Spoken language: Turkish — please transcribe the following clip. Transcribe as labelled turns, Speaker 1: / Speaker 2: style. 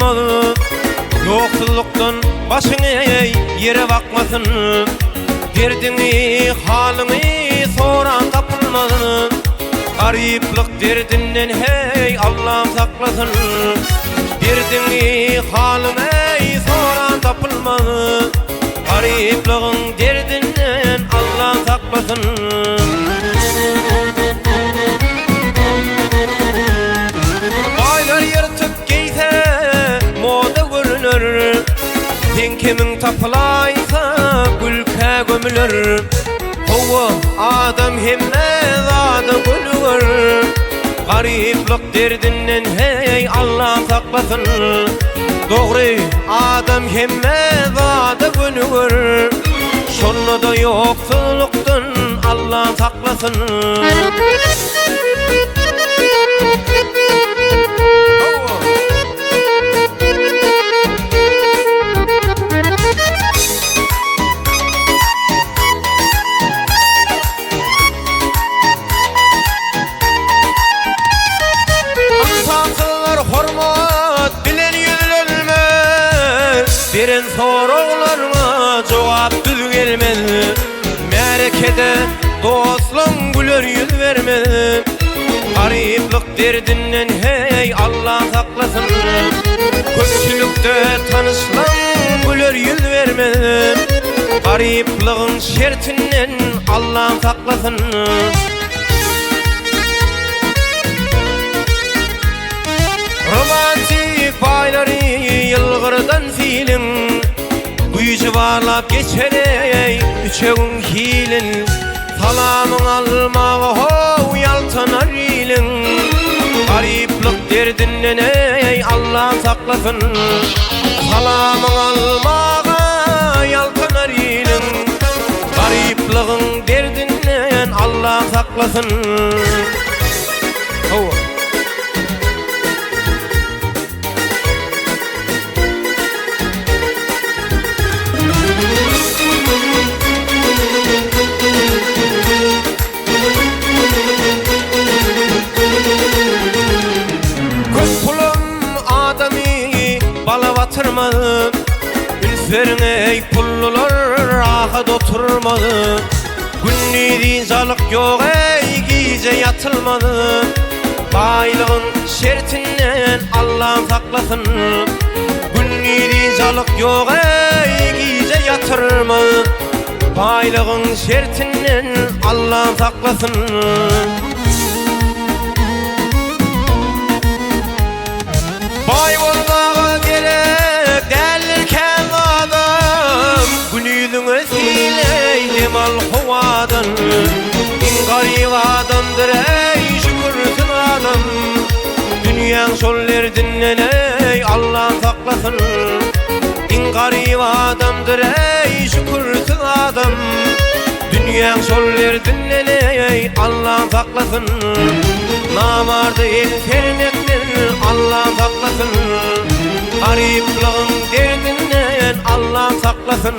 Speaker 1: tutulmalı. Yoksulluktan başını yere bakmasın. Derdini halini soran tapılmalı. Gariplik derdinden hey Allah'ım saklasın. Derdini halini soran tapılmalı. Garipliğin derdinden Allah'ım saklasın. Baylar yırtıp giyse moda görünür. Tenkemin tapılaysa gülke gömülür. Hova adam hemme zada gülür. Gariplik derdinden hey Allah saklasın. Doğru adam hemme zada gülür. Şonu da yoksulluktan Allah saklasın. Birin sorularına cevap düz gelmedi. Merekede dostluğun gülür yüz vermedi. Gariplik derdinden hey Allah saklasın. Köpçülükte tanışlan gülür yüz vermedi. Garipliğin şertinden Allah saklasın. Romantik bayları yılgırdan filin. Güyücü varlap geçerey üçeğin hilin. Salamın almağı ho yaltanar ilin. Gariplik derdinden ey Allah saklasın. Salamın almağı yaltanar ilin. Garipliğin derdinden Allah saklasın. Batırmadı. Ülferine ey pullular rahat oturmadı. Günlüğün zalık yok ey gece yatılmadı. Baylığın şertinden Allah'ım saklasın. Günlüğün zalık yok ey gece yatırmadı. Baylığın şertinden Allah'ım saklasın. Bay olmağa gerek derlerken adam. Günüdün özgileydim al huvadan. İn garip adamdır ey şükürsün adam. Dünyanın şollerdinden ey Allah saklasın. İn garip adamdır ey şükürsün adam. Dünyanın şollerdinden ey Allah saklasın. Namardı el fermekten Allah saklasın. Garipliğin derdinden Allah saklasın.